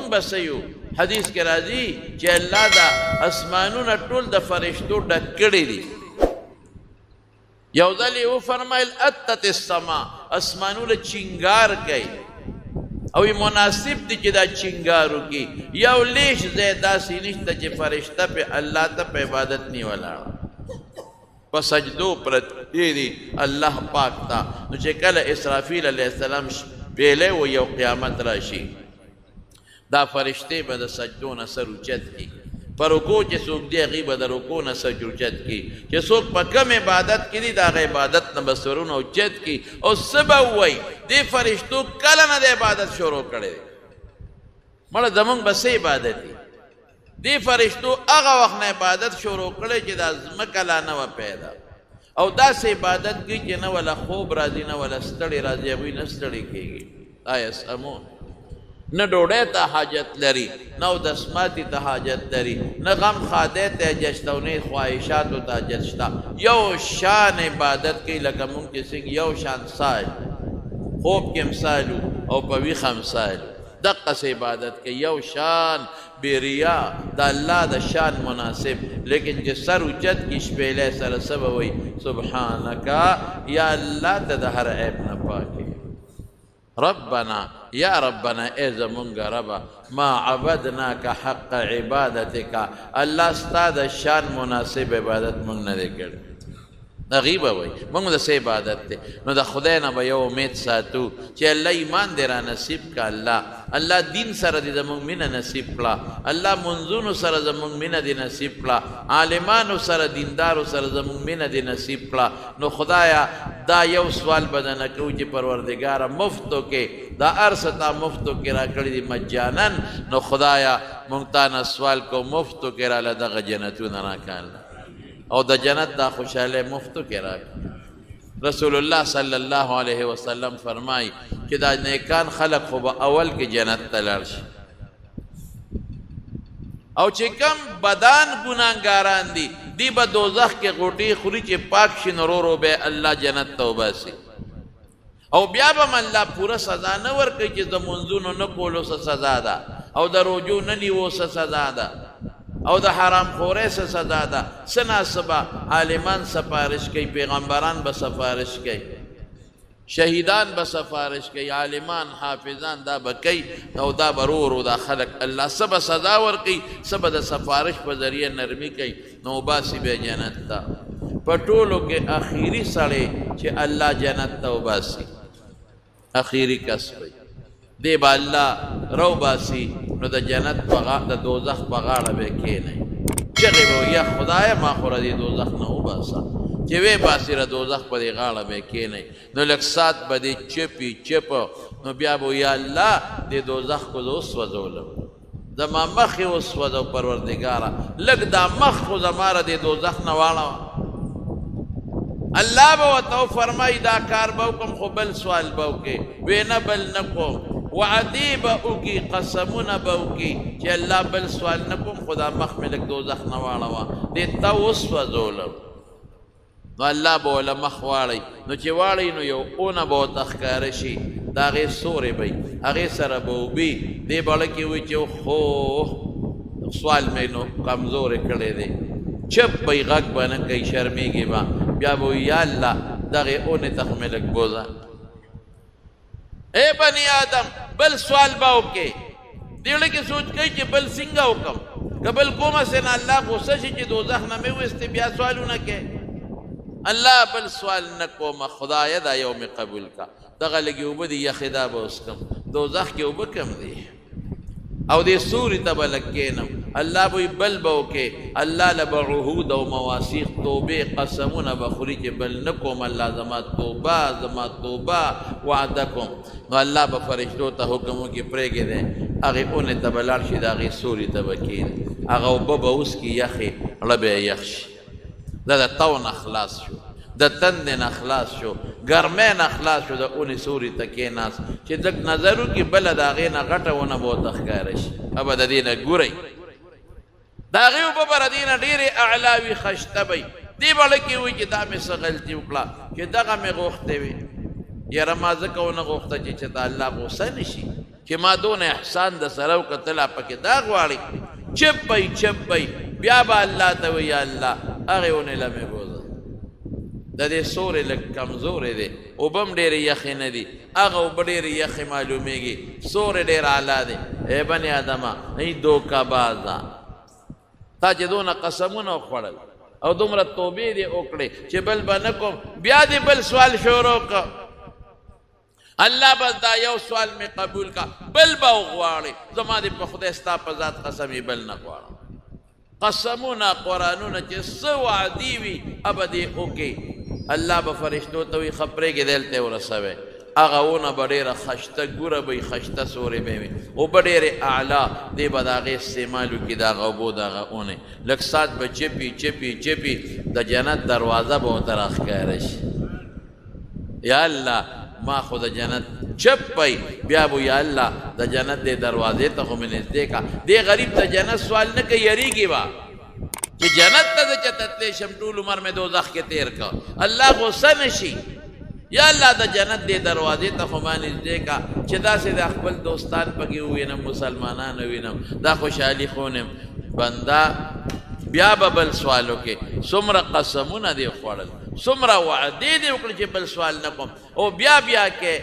مونږ به څه یو حدیث کې راځي چې الله دا اسمانونه ټول د فرشتو ډک کړي دي یو ځل یې وفرمایل اتت السما اسمانونه چینګار کوي او مناسب دی چې دا چینګار وکړي یو لیش ځای داسې نشته چې فرشته په الله ته په عبادت نه ولاړه په سجدو پرتی دي الله پاک ته نو چې کله اسرافیل علیه السلام پیلی و یو قیامت راشي دا فرشتې به د سجدو نه سر اوچت کړي په رکوع چې څوک دی هغوی به د رکوع نه سر اوچت کړي چې څوک په کم عبادت کې دي د هغه عبادت نه به سرونه اوچت کړي او څه به ووایي دې فرشتو کله نه د عبادت شروع کړی دی مړه زمونږ به څه عبادت دی دې فرشتو هغه وخت نه عبادت شروع کړی چې دا ځمکه لا نه وه پیدا او داسې عبادت کوي چې نه ولا خوب راځي نه ولا ستړی راځي هغوی نه ستړي کېږي لا یسأمون نه ډوډۍ ته حاجت لري نه اودسماتي ته حاجت لري نه غم خادی ته حاجت شته او نه خواهشاتو ته حاجت شته یو شان عبادت کوي لکه مونږ چې څنګه یو شان سال خوب کې مثال او په ویښه مثال دقسې عبادت کوي یو شان بې ریا د الله د شان مناسب لیکن چې سر اوچت کي شپېلی سره څه به وایي سبحانکه یا الله ته د هر عیب نه پاکې ربنا یا ربنا ای زمونږ ربه ما عبدناک حق عبادتک الله ستا د شان مناسب عبادت مونږ نه دی کړی هغوی به وایي مونږ د څه عبادت دی نو د خدای نه به یو امید ساتو چې الله ایمان دې را نصیب که الله دین سره دې زمونږ مینه نصیب کړه الله منځونو سره زمونږ مینه دې نصیب کړه عالمانو سره دیندارو سره زمونږ مینه دې نصیب کړه نو خدایا دا یو سوال به درنه کوو چې پروردګاره مفتو کې دا هر څه تا مفتو کې را کړي دي مجانن نو خدایا مونږ تا نه سوال کو مفتو کې راله دغه جنتونه راکړه او د جنت دا خوشحالی مفتو کې راکړي رسول الله صلی الله علیه وسلم فرمای چې دا نیکان خلق خو به اول کې جنت ته لاړ شي او چې کم بدان ګناهګاران دي دی به دوزخ کې غوټې خوري چې پاک شي نو ورو ورو به الله جنت ته وباسي او بیا به م الله پوره سزا نه ورکوي چې د منځونو نه کولو څه سزا ده او د روجو نه نیو څه سزا ده او د حرام خورۍ څه سزا ده څه ناڅه عالمان سفارش کوي پیغمبران به سفارش کوي شهیدان به سفارش کوي عالمان حافظان دا به کوي او دا به ورو ورو دا خلک الله څه به سزا ورکوي څه به د سفارش په ذریعه نرمي کوي نو وباسي به جنت ته په ټولو کې اخیري سړی چې الله جنت ته وباسي اخیري کس وي دی به الله روباسي نو د جنت د دوزخ په غاړه به کښېنئ چغې به وي یا خدایه ما خو را دې دوزخ نه وباسه چې ویې باسي را دوزخ په دې غاړه به کښېنئ نو لږ سات به دې چپي چپ نو بیا به یا الله دې دوزخ کو زه وسوځولم زما مخ یې وسوځو پروردګاره لږ دا مخ خو زما را دې دوزخ نه واړوه الله به ورته وفرمایي دا کار به وکړم خو بل سوال به وکړې ویې نه بل نه کوم وعدې به وکړي قسمونه به وکړي چې الله بل سوال نه کوم خو دا مخ مې لږ دوزخ نه واړوه دې ته وسوځولم نو الله به وله مخ واړئ نو چې واړئ نو یو اونه به ورته ښکاره شي د هغې سورې به وي هغې سره به اوبي دې بړه کې وایي چې خو سوال مې نو کمزورې کړی دی چپ به یې غږ به نه کوي شرمېږي به بیا به وایي یا الله دغې اونې ته خو مې لږ بوځه اے بنی آدم بل سوال به وکړې دیړه کې سوچ کوي چې بل څنګه وکړم که بل کومه سې نه الله غوسه شي چې دوزخ نه مې ویستې بیا سوالونه کې الله بل سوال نه کومه خدایه دا یو مې قبول کا دغه لږې اوبه دي یخې دا به اوس کم دوزخ کې اوبه کم دي او دې سوري ته به لږ کښېنم الله به بل به وکړې الله له به عهود او مواسیق توبې قسمونه به خوري چې بل نه کوم الله زما توبه وعده کوم نو الله به فرشتو ته حکم وکړي پرېږدی هغې اونې ته به لاړ شي د هغې سوري ته به کښېني هغه اوبه به اوس کي یخې ړه به یې یخ شي دا د تو نه خلاص شو د تندې نه خلاص شو ګرمۍ نه خلاص شو د اونې سوري ته کېناست چې لږ نظر وکړي بله د هغې نه غټه ونه به ورته ښکاره شي ابه د دې نه ګورئ د هغې اوبه به د دې نه ډېرې اعلا وي خشته به دې بړه کې وایي چې دا مې څه غلطي وکړه چې دغه مې غوښتې وې یاره ما ځکه ونه غوښته چې د الله غوسه نه شي چې ما دون احسان د سره وکړه لا پکې دا غواړي چپ پی بیا به الله ته وایي یا الله هغې اونې له مې بوځه د دې سورې لږ کمزورې دی اوبه هم ډېرې یخې نه دي هغه اوبه ډېرې یخې معلومېږي سورې ډېر اعلی دی ای بني آدمه ای دوکه بازه تا چې دونه قسمونه وخوړل او دومره توبې دې وکړې چې بل به نه کوم بیا دې بل سوال شروع کړه الله بس دا یو سوال مې قبول کا بل به وغواړې زما دې په خدای ستا په ذات قسم یې بل نه غواړم قسمونه قرآنونه چې څه وعدې وي ابه دې وکړې الله به فرشتو ته وي ښه پرېږې دلته ورسوئ هغه ونه به ډېره خشته ګوره به وي خشته سورې به وي اوبه ډېرې اعلی دی به د هغې استعمال وکړي د هغه اوبو د هغه اونې لږ ساعت به چپي د جنت دروازه به ورته راښکاره شي یا الله ما خو د جنت چپ پی بیا بو یا الله د جنت دې دروازې ته خو مې نږدې کا دې غریب ته جنت سوال نه کوي یریږي به چې جنت ته زه چته تللی شم ټول عمر مې دوزخ کې تېر کا الله غصه نشي یا الله د جنت دې دروازې ته خو ما نږدې کا چې داسې د خپل دوستان پکې ووینم مسلمانان ووینم دا خوشحالي خونم بنده بیا به بل سوال وکړې څومره قسمونه دې خوړل څومره وعدې دې وکړې چې بل سوال نه کوم او بیا کې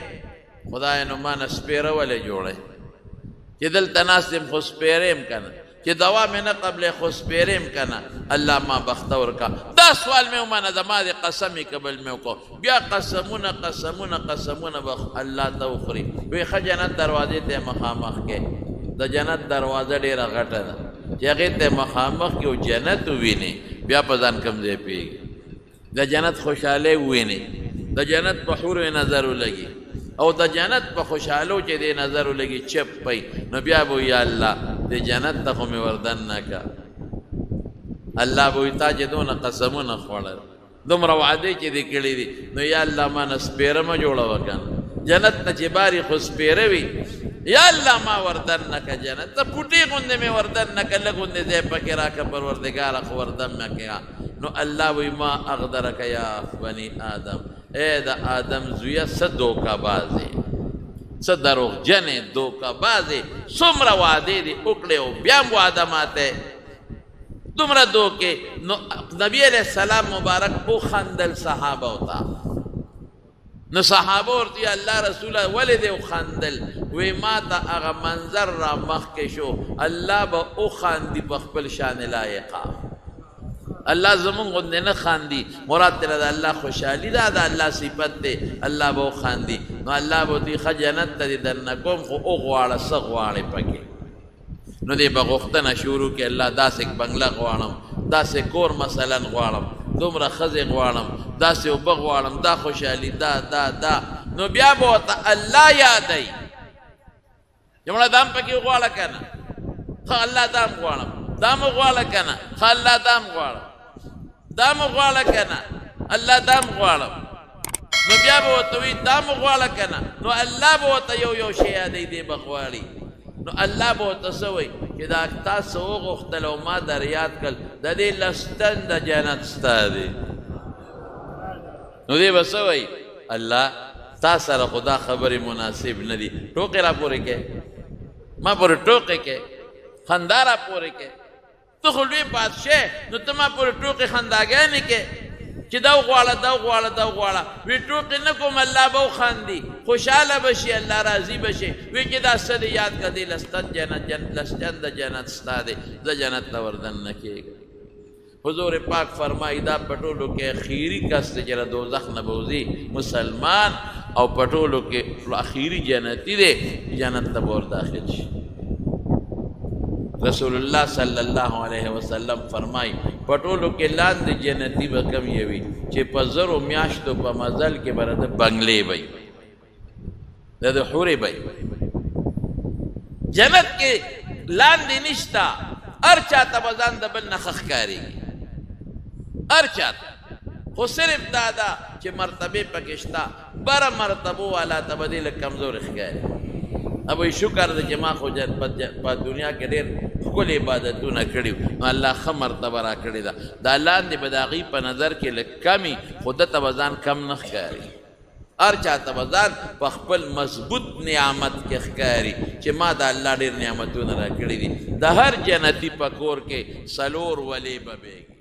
خدای نو ما نه سپېره ولې جوړی چې دلته ناست یم خو سپېره یم که نه چې دوا مې نه قبلې خو سپېره یم که نه الله ما بخته ورکا دا سوال مې ومنه زما د قسم یې قبل مې وکړو بیا قسمونه به الله ته وخوري وایي ښه جنت دروازې ته یې مخامخ کې د جنت دروازه ډېره غټه ده چې هغې ته مخامخ کې او جنت ووینې بیا په ځان کوم ځای پوهېږي د جنت خوشحالۍ ووینې د جنت په حورو نظر ولګي او د جنت په خوشحالو چې دې نظر ولګي چپ پی نو بیا به یا الله د جنت ته خو مې وردن نه کا الله به وایي تا چې دونه قسمونه خوړل دومره وعدې چې دې کړي دي نو یا الله ما نه سپېره مه جوړوه که نه جنت نه چې باري خو سپېره وي یا الله ما وردن نه که جنت ته پوټې غوندې مې وردن نه که لږ غوندې ځای پکې راکړه پروردګاره خو وردن مې کړه نو الله وایي ما اغدرک یا بني آدم ای د آدم زویه څه دوکه بازې څه دروغجنې دوکه بازې څومره وعدې دې وکړې او بیا هم وعده ماتی دومره دوکې نو نبي علیه السلام مبارک وخندل صحابه ته نو صحابه ورته الله رسوله ولې دې وخندل وی ما ته هغه منظر را مخکې شو الله به وخاندي په خپل شان لایقه الله زمون غوندې نه خاندي مراد ترې د الله خوشحالي ده د الله صفت دی الله به وخاندي نو الله به ورته ښه جنت ته دې درنه کوم خو وغواړه څه غواړې پکې نو دې به غوښتنه شروع کړي الله داسې بنګله غواړم داسې کور مثلا غواړم دومره ښځې غواړم داسې اوبه غواړم دا خوشحالي دا نو بیا به ورته الله یادوي چې مړه دا هم پکې وغواړه که نه ښه الله دا هم غواړم دا م غواړه که نه ښه الله دا هم غواړم دا م غواړه که نه الله دا هم غواړم نو بیا به ورته وایي دا م غواړه که نه نو الله به ورته یو شی یادوي دی به غواړي نو الله به ورته څه وایي چې دا تاسو وغوښتل او ما در یاد کړل د دې لستن د جنت ستا دی نو دی به څه وایي الله تا سره خو دا خبرې مناسب نه دي ټوکې را پورې کې ما پورې ټوکې کې خندا را پورې کې ته خو لوی بادشاه نو ته ما پورې ټوکې خنداګانې کې چې دا وغواړه وی ټوکې نه کوم الله به وخاندي خوشحاله به شي الله راضي به شي وی چې دا څه دی یاد کړه دې لستن د جنت ستا دی زه جنت ته وردن نه کېږم حضور پاک فرمایي دا په ټولو کې اخیري کس دی چې له دوزخ نه به وځي مسلمان او په ټولو کې اخیري جنتي دی جنت ته به ور داخل شي رسول الله صلی الله علیه وسلم فرمای پټولو کې لاندې جنتی به کم یوي چې په زرو میاشتو په مزل کې به د بنګلې وي د حورې وي جنت کې لاندې نشتا هر چاته به ځان د بل نه ښه ښکارېږي هر چاته خو صرف دا ده چې مرتبې پکې شته بره مرتبو والا ته به دې لږ کمزورې ښکاري ابوی شکر ده چې ما خو په دنیا کې ډېر ښکلي عبادتونه کړي نو الله ښه مرتبه را کړې ده دا لاندې به د هغوی په نظر کې لږ کمي خو ده ته به ځان کم نه ښکاري هر چاته به ځان په خپل مضبوط نعمت کې ښکاري چې ما د الله ډېر نعمتونه راکړي دي د هر جنتي په کور کې څلور ولې به بیږي